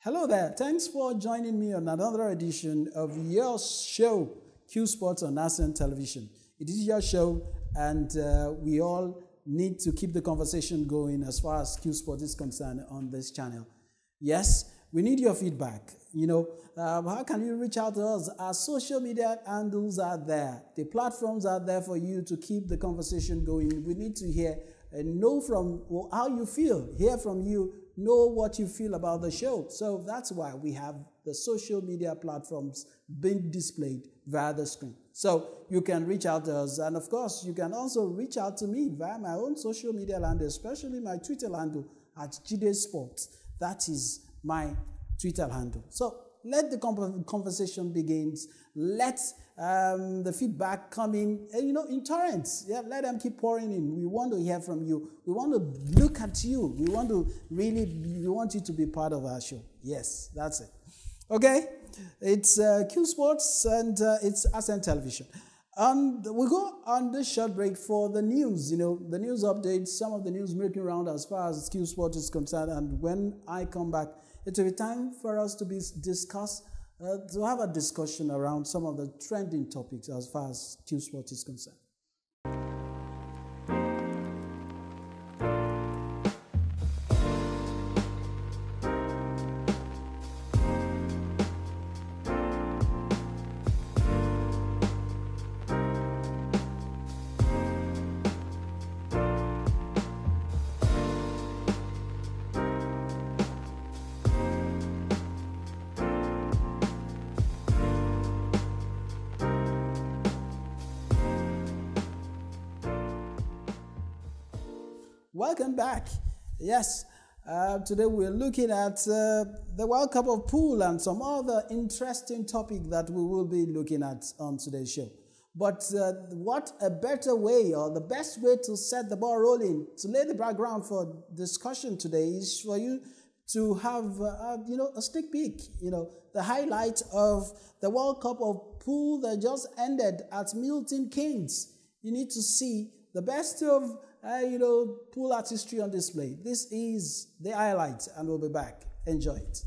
Hello there. Thanks for joining me on another edition of your show, Q Sports on National Television. It is your show, and we all need to keep the conversation going as far as Q Sports is concerned on this channel. Yes, we need your feedback. How can you reach out to us? Our social media handles are there. The platforms are there for you to keep the conversation going. We need to hear and know from how you feel, hear from you, know what you feel about the show. So that's why we have the social media platforms being displayed via the screen. So you can reach out to us. And of course, you can also reach out to me via my own social media handle, especially my Twitter handle at Jide Sports. That is my Twitter handle. So let the conversation begins. Let the feedback come in, in torrents. Yeah, let them keep pouring in. We want to hear from you. We want to look at you. We want you to be part of our show. Yes, that's it. Okay, it's Q Sports and it's ASN Television. And we go on this short break for the news, the news updates, some of the news making round as far as Q Sports is concerned. And when I come back, it will be time for us to to have a discussion around some of the trending topics as far as Q Sports is concerned. Welcome back. Yes, today we're looking at the World Cup of Pool and some other interesting topic that we will be looking at on today's show. But what a better way, or the best way to set the ball rolling, to lay the background for discussion today is for you to have, a sneak peek, the highlight of the World Cup of Pool that just ended at Milton Keynes. You need to see the best of pool artistry on display. This is the highlight, and we'll be back. Enjoy it.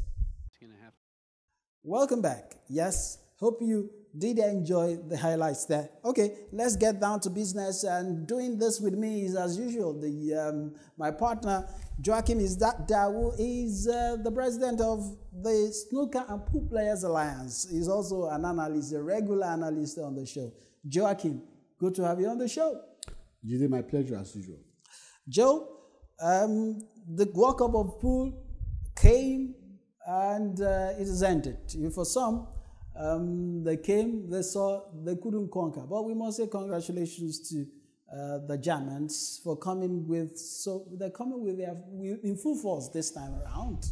Welcome back. Yes, hope you did enjoy the highlights there. Okay, let's get down to business. And doing this with me is, as usual, my partner, Joachim Dawu, is the president of the Snooker and Pool Players Alliance. He's also an analyst, a regular analyst on the show. Joachim, good to have you on the show. Jide, my pleasure as usual. Joe, the World Cup of Pool came and it is ended. For some, they came, they saw, they couldn't conquer. But we must say congratulations to the Germans for coming with, they're coming with in full force this time around.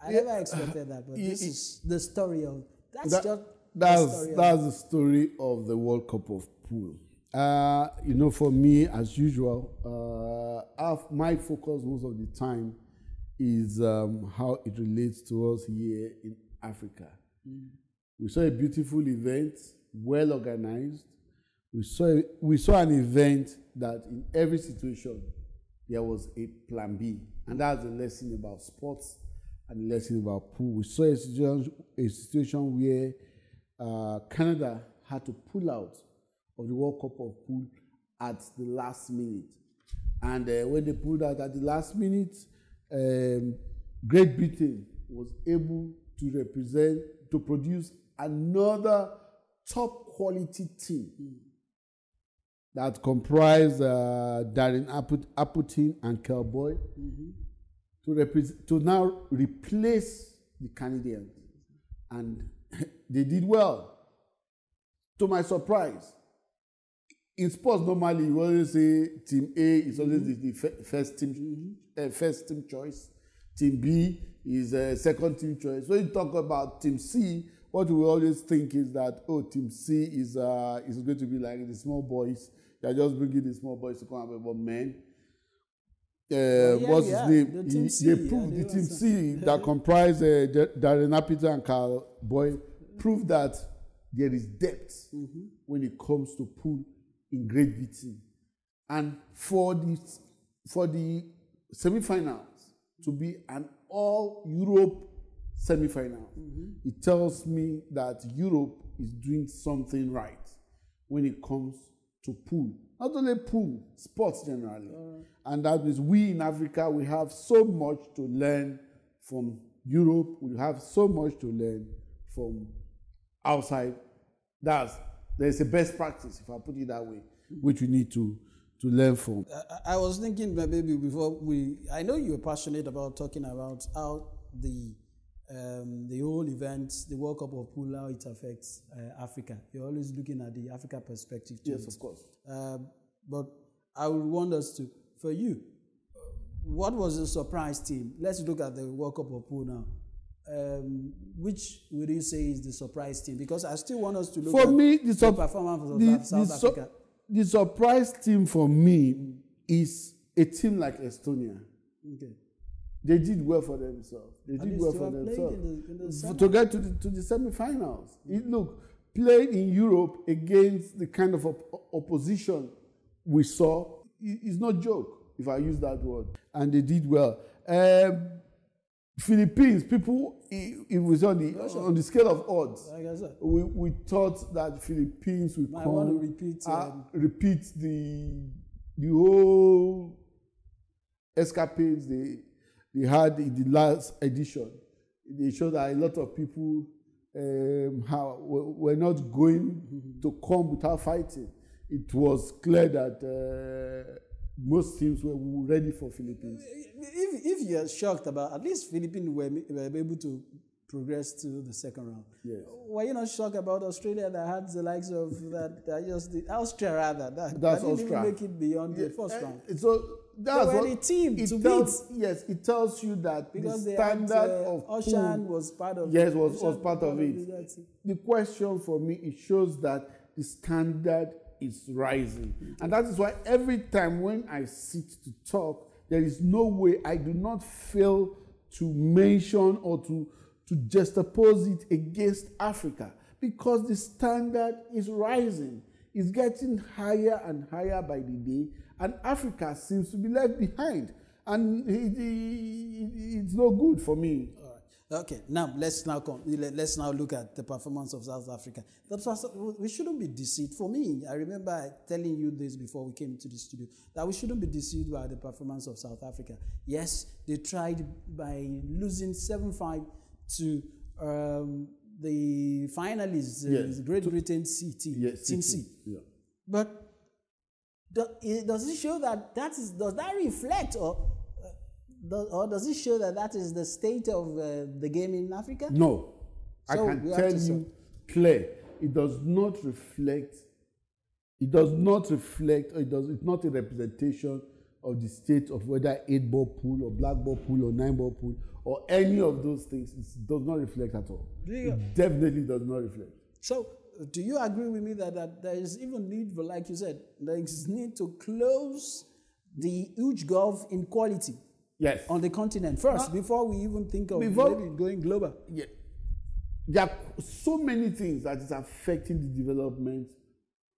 I never expected that, but this is the story of, that's the story of the World Cup of Pool. For me, as usual, my focus most of the time is how it relates to us here in Africa. We saw a beautiful event, well organized. We saw an event that in every situation there was a plan B, and that's a lesson about sports and a lesson about pool. We saw a situation where Canada had to pull out of the World Cup of Pool at the last minute. And when they pulled out at the last minute, Great Britain was able to produce another top quality team that comprised Darren Appleton and Kelboy to now replace the Canadians. And they did well. To my surprise, in sports, normally you always say Team A is always the first team choice. Team B is second team choice. When you talk about Team C, what we always think is that Team C is going to be like the small boys. They are just bringing the small boys to come up with men. What's his name? They proved the Team C that comprised Darren Appleton and Carl Boy proved that there is depth when it comes to pool in Great Britain. And for the semi-finals, to be an all-Europe semi-final. It tells me that Europe is doing something right when it comes to pool. Not only pool, sports generally. And that means we in Africa, we have so much to learn from Europe. We have so much to learn from outside. There's a best practice, if I put it that way, which we need to learn from. I was thinking, maybe before I know you're passionate about talking about how the whole event, the World Cup of Pool, how it affects Africa. You're always looking at the Africa perspective. Yes, of course. But I would want us to, for you, what was the surprise team? Let's look at the World Cup of Pool now. Which would you say is the surprise team? Because I still want us to look at the performance of South Africa. The surprise team for me is a team like Estonia. Okay. They did well for themselves. They did well for themselves to get to the semi-finals. Look, played in Europe against the kind of opposition we saw is no joke, if I use that word. And they did well. Philippines, people, it was on the scale of odds. Like I said, we thought that Philippines would repeat the whole escapades they had in the last edition. They showed that a lot of people were not going to come without fighting. It was clear that most teams were ready for Philippines. If you're shocked about, at least Philippines were able to progress to the second round. Yes. Were you not shocked about Australia that had the likes of Austria rather? That didn't even make it beyond the first round. So that's they were the team to beat. Yes, it tells you that because the standard of Ocean was part of it. Yes, was part of it. The question for me, it shows that the standard is rising. And that is why every time when I sit to talk, there is no way I do not fail to mention or to juxtapose it against Africa, because the standard is rising. It's getting higher and higher by the day, and Africa seems to be left behind. And it's no good for me. Okay, now let's now look at the performance of South Africa. We shouldn't be deceived. For me, I remember telling you this before we came to the studio, that we shouldn't be deceived by the performance of South Africa. Yes, they tried by losing 7-5 to the finalists, Great Britain Team C. Yeah. But does it show does that reflect or does it show that is the state of the game in Africa? No. So I can tell you clear. It does not reflect, or it's not a representation of the state of whether 8-ball pool or black ball pool or 9-ball pool or any of those things. It does not reflect at all. It definitely does not reflect. So do you agree with me that there is even need for, like you said, there is need to close the huge gulf in quality? Yes. On the continent first, before we even think of maybe going global. Yeah. There are so many things that is affecting the development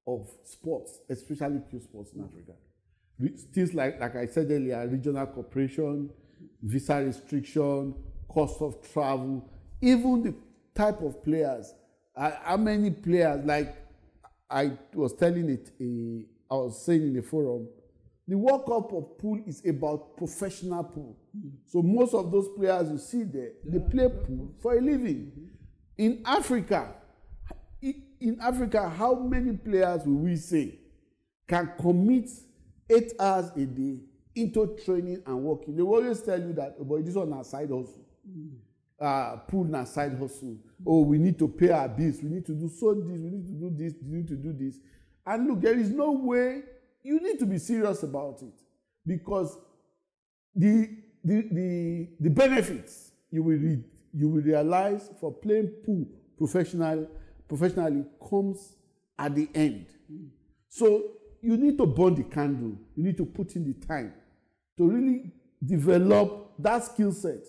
of sports, especially pure sports in Africa. Things like I said earlier, regional cooperation, visa restriction, cost of travel, even the type of players. How many players, like I was saying in the forum, the World Cup of Pool is about professional pool. So most of those players you see there, they play pool for a living. In Africa, how many players will we say can commit 8 hours a day into training and working? They will always tell you that, oh boy, this one is side hustle. Pool is side hustle. Oh, we need to pay our bills. We need to do this. We need to do this. We need to do this. And look, there is no way. You need to be serious about it, because the benefits you will realize for playing pool professionally comes at the end. So you need to burn the candle. You need to put in the time to really develop that skill set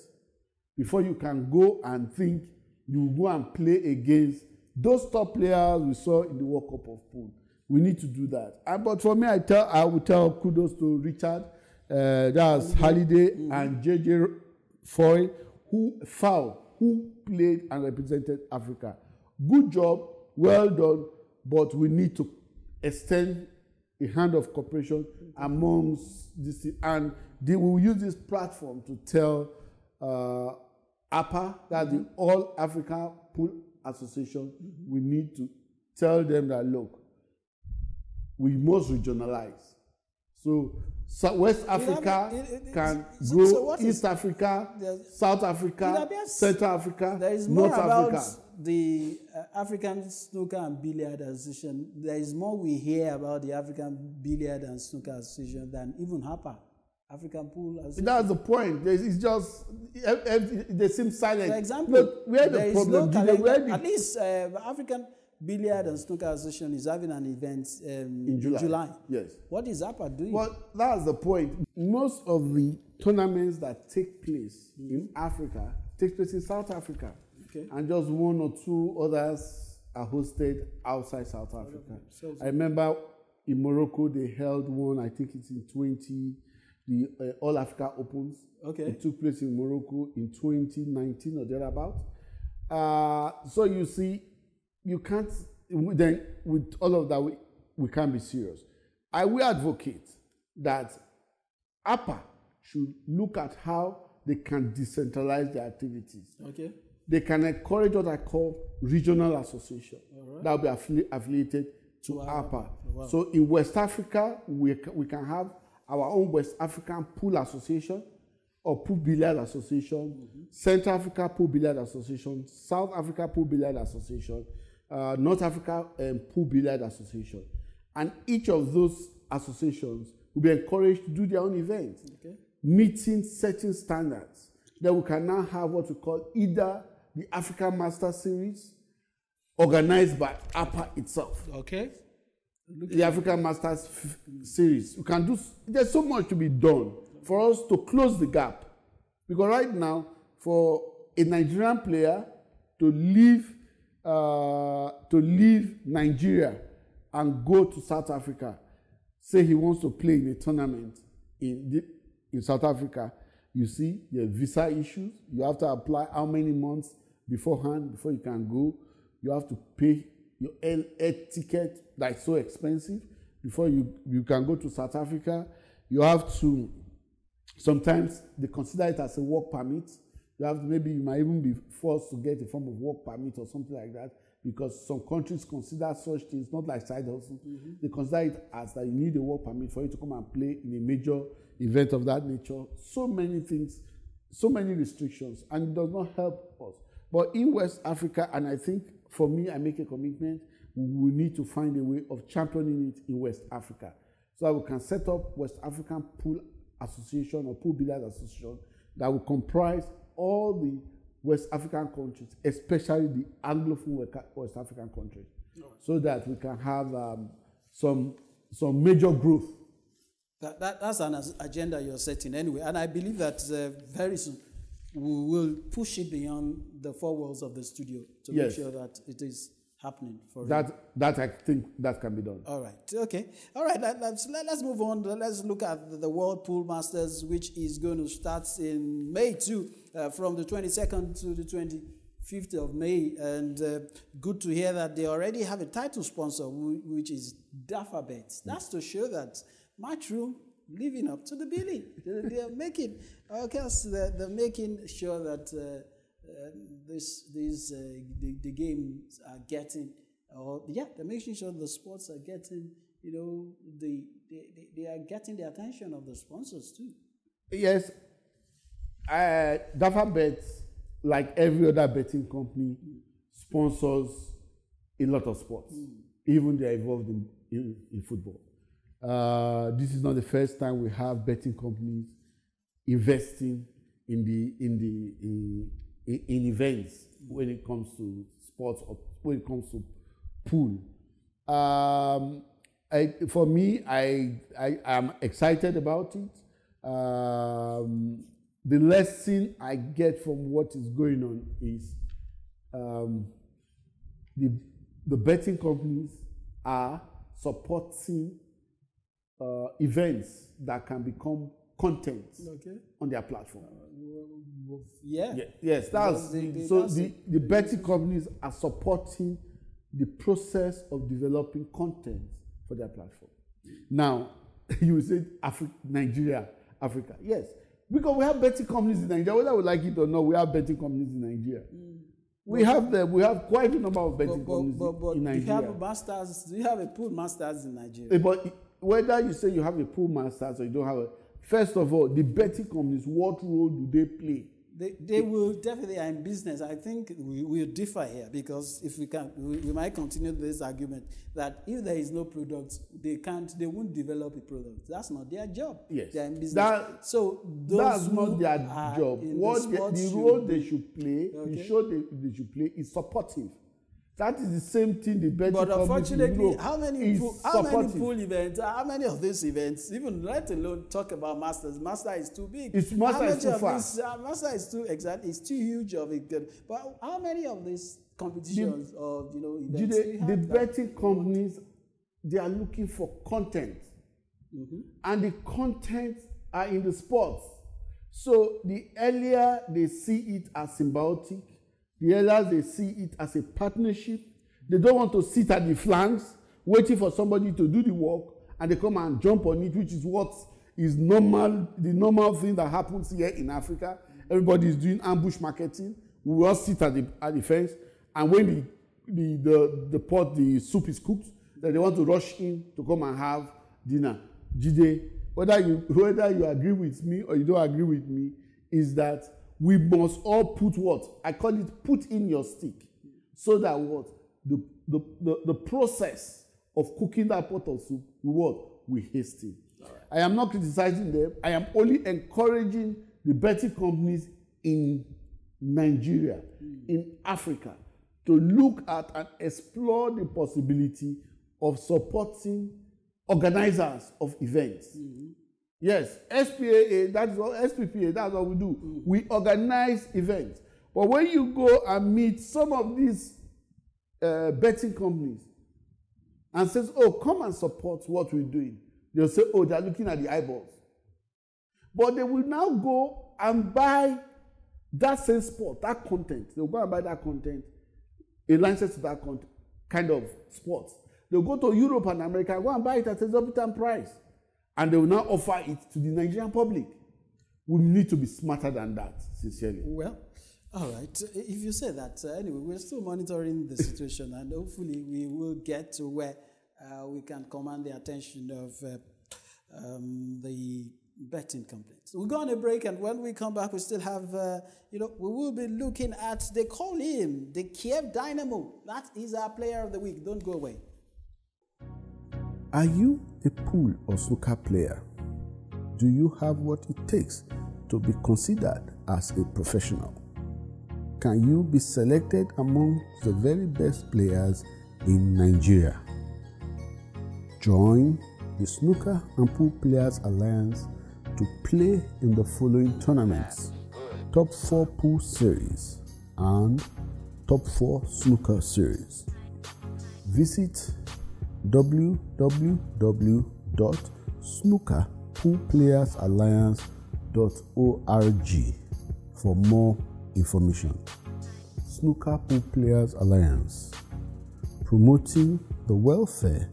before you can go and think you will go and play against those top players we saw in the World Cup of Pool. We need to do that. But for me, I would tell kudos to Richard, that's Halliday, and Jide foil, who played and represented Africa. Good job, well done, but we need to extend a hand of cooperation amongst this, and we will use this platform to tell APA, that's the All Africa Pool Association, we need to tell them that, look, we must regionalize. So West Africa can grow, East Africa, South Africa, Central Africa, there is more North about Africa. The African Snooker and Billiard Association. There is more we hear about the African Billiard and Snooker Association than even HAPA, African Pool Association. That's the point. It's just, they seem silent. For example, look, where the problem, at least African Billiard and Snooker Association is having an event in July. Yes. What is APA doing? Well, that's the point. Most of the tournaments that take place in Africa take place in South Africa. Okay. And just one or two others are hosted outside South Africa. I remember in Morocco they held one, I think it's in 20, the All Africa Opens. Okay. It took place in Morocco in 2019 or thereabout. So you see, you can't, then with all of that, we can't be serious. I will advocate that APA should look at how they can decentralize their activities. Okay. They can encourage what I call regional association that will be affiliated to APA. Wow. So in West Africa, we can have our own West African Pool Association or Pool Billiard Association, Central Africa Pool Billiard Association, South Africa Pool Billiard Association, North Africa Pool Billiard Association. And each of those associations will be encouraged to do their own events, meeting certain standards. Then we can now have what we call either the African Master Series, organized by APA itself. Okay. The African Masters Series. We can do, there's so much to be done for us to close the gap. Because right now, for a Nigerian player to leave Nigeria and go to South Africa, say he wants to play in a tournament in South Africa, you see, there are visa issues. You have to apply how many months beforehand before you can go. You have to pay your air ticket that's so expensive before you can go to South Africa. You have to, sometimes they consider it as a work permit. You have to, maybe you might even be forced to get a form of work permit or something like that, because some countries consider such things not like side hustle. They consider it as that you need a work permit for you to come and play in a major event of that nature. So many things, so many restrictions, and it does not help us. But in West Africa, and I think for me, I make a commitment, we need to find a way of championing it in West Africa, so that we can set up West African Pool Association or Pool Billiard Association that will comprise all the West African countries, especially the Anglophone West African countries, so that we can have some major growth. That's an agenda you're setting anyway, and I believe that very soon we will push it beyond the four walls of the studio to make sure that it is happening for that. That I think that can be done. All right. Okay. All right. Let's move on. Let's look at the World Pool Masters, which is going to start in May too, from the 22nd to the 25th of May. And good to hear that they already have a title sponsor, which is Dafabet. That's to show that Matchroom living up to the billing. They're making, they're making sure that the games are getting, they're making sure the sports are getting, they are getting the attention of the sponsors too. Yes, Dafabet, like every other betting company, sponsors a lot of sports. Even they are involved in football. This is not the first time we have betting companies investing in events when it comes to sports or when it comes to pool. For me, I am excited about it. The lesson I get from what is going on is the betting companies are supporting events that can become content on their platform. Yeah. Yes, the betting companies are supporting the process of developing content for their platform. Now, you say Nigeria, Africa. Yes, because we have betting companies in Nigeria. Whether we like it or not, we have betting companies in Nigeria. We have quite a number of betting companies in Nigeria. Do you have a pool masters in Nigeria? But whether you say you have a pool masters or you don't have a, first of all, the betting companies, what role do they play? They will definitely are in business. I think we will differ here, because if we might continue this argument that if there is no product, they won't develop a product. That's not their job. Yes. They are in business. That's not their job. The role they should play, the show they should play is supportive. That is the same thing the betting companies. But unfortunately, how many pool events, how many of these events, even let alone talk about Masters, Master is too big. Master is too fast. Master is too it's too huge of a good. But how many of these competitions events? The betting companies, they are looking for content, and the content are in the sports. So the earlier they see it as symbiotic, the earlier they see it as a partnership. They don't want to sit at the flanks waiting for somebody to do the work, and they come and jump on it, which is what is normal, the normal thing that happens here in Africa. Everybody is doing ambush marketing. We all sit at the fence, and when the soup is cooked, then they want to rush in to come and have dinner. Jide, whether you agree with me or you don't agree with me, is that we must all put what? I call it put in your stick. So that what? The process of cooking that pot of soup, we hasten. Right. I am not criticizing them. I am only encouraging the betting companies in Nigeria, in Africa, to look at and explore the possibility of supporting organizers of events. Yes, SPAA, that's what we do. We organize events. But when you go and meet some of these betting companies and says, oh, come and support what we're doing, they'll say, oh, they're looking at the eyeballs. But they will now go and buy that same sport, that content. They'll go and buy that content, a license to that kind of sports. They'll go to Europe and America and go and buy it at a exorbitant price. And they will now offer it to the Nigerian public. We need to be smarter than that, sincerely. Well, all right. If you say that, anyway, we're still monitoring the situation, and hopefully we will get to where we can command the attention of the betting companies. We'll go on a break, and when we come back, we still have, we will be looking at, they call him the Kiev Dynamo. That is our player of the week. Don't go away. Are you a pool or snooker player? Do you have what it takes to be considered as a professional? Can you be selected among the very best players in Nigeria? Join the Snooker and Pool Players Alliance to play in the following tournaments: Top 4 Pool Series and Top 4 Snooker Series. Visit www.snookerpoolplayersalliance.org for more information. Snooker Pool Players Alliance, promoting the welfare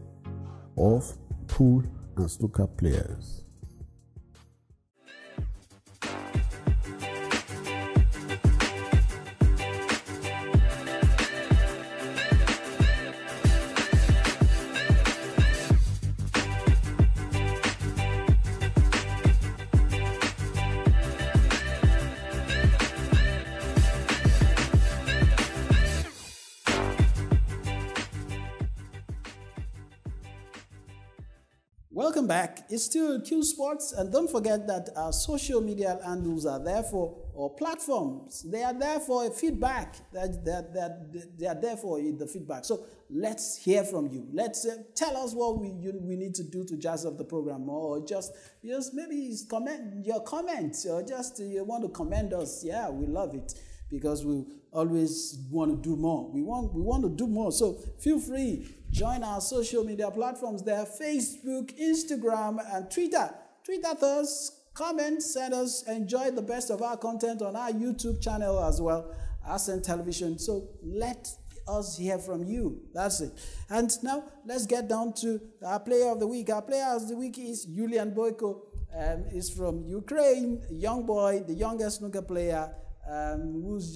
of pool and snooker players. Welcome back. It's still Q Sports, and don't forget that our social media handles are there for, or platforms, they are there for a feedback. They are there for the feedback. So let's hear from you. Let's tell us what we need to do to jazz up the program, or just maybe comment your comments, or just you want to commend us. Yeah, we love it, because we always want to do more. We want to do more. So feel free. Join our social media platforms there: Facebook, Instagram, and Twitter. Tweet at us, comment, send us, enjoy the best of our content on our YouTube channel as well, Ascent Television. So let us hear from you. That's it. And now let's get down to our player of the week. Our player of the week is Julian Boyko. Is from Ukraine, a young boy, the youngest snooker player, who's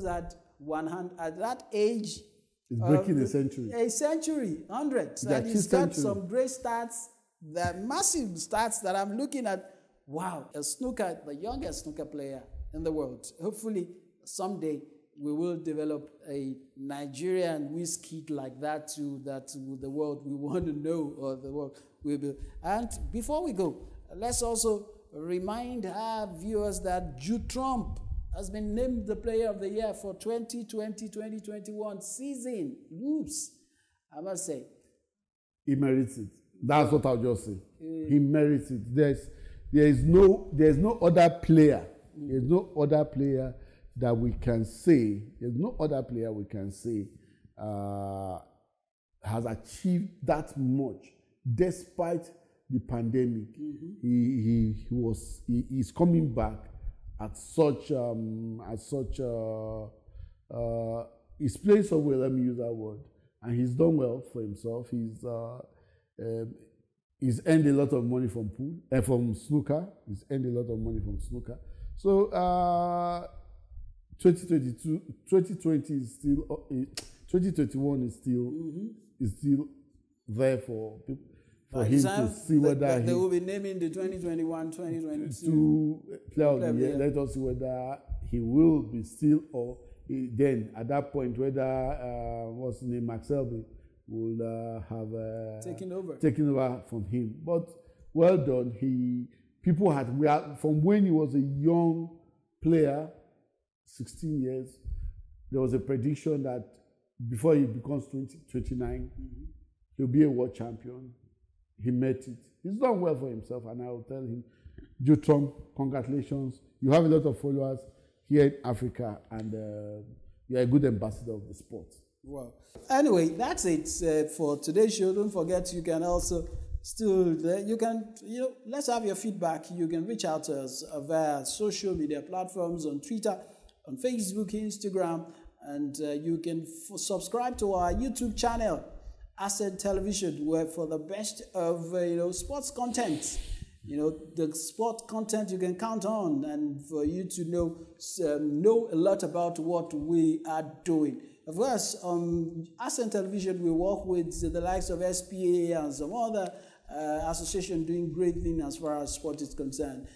had one hand at that age. He's breaking a century. A century, 100. And he's got some great stats, the massive stats that I'm looking at. Wow, a snooker, the youngest snooker player in the world. Hopefully, someday we will develop a Nigerian whiz kid like that too, that the world we want to know, or the world will be. And before we go, let's also remind our viewers that Jude Trump has been named the Player of the Year for 2020-2021 season. Whoops, I must say. He merits it. That's what I'll just say. He merits it. There's no other player. There's no other player that we can say. There's no other player we can say has achieved that much despite the pandemic. He's coming back at such he's playing so well, let me use that word, and he's done well for himself. He's earned a lot of money from snooker. He's earned a lot of money from snooker. So 2020 is still 2021 is still there for people. For him to see whether they will be naming the 2021-2022 player of the year. Let us see whether he will be still, or then at that point whether what's his name, Max Selby will have taken over from him. But well done. From when he was a young player, 16 years, there was a prediction that before he becomes 29, he'll be a world champion. He met it. He's done well for himself, and I will tell him, Jude Trump, congratulations. You have a lot of followers here in Africa, and you're a good ambassador of the sport. Wow. Anyway, that's it for today's show. Don't forget, you can also let's have your feedback. You can reach out to us via social media platforms on Twitter, on Facebook, Instagram, and you can subscribe to our YouTube channel, Ascent Television, where for the best of sports content, the sport content you can count on, and for you to know a lot about what we are doing. Of course, on Ascent Television, we work with the likes of SPA and some other association doing great things as far as sport is concerned.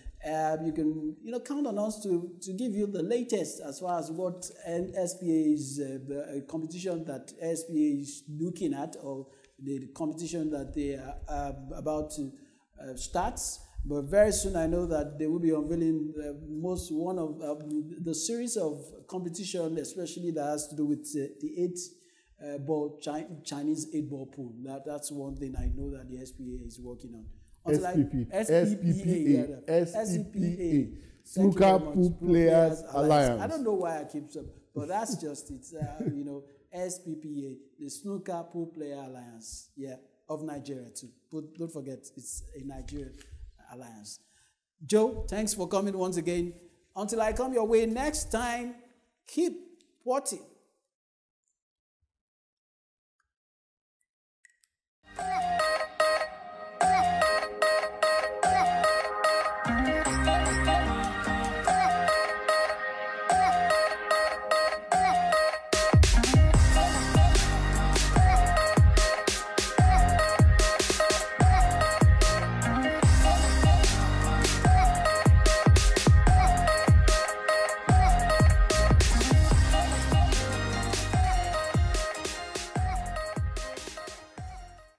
You can count on us to give you the latest as far as what SPA is, the competition that SPA is looking at, or the competition that they are about to start. But very soon I know that they will be unveiling one of the series of competition, especially that has to do with the Chinese 8-ball pool. That's one thing I know that the SPA is working on. SPPA. Snooker Pool Players Alliance. I don't know why I keep saying, but that's just it. SPPA, the Snooker Pool Player Alliance, of Nigeria too. But don't forget, it's a Nigerian alliance. Joe, thanks for coming once again. Until I come your way next time, keep watching.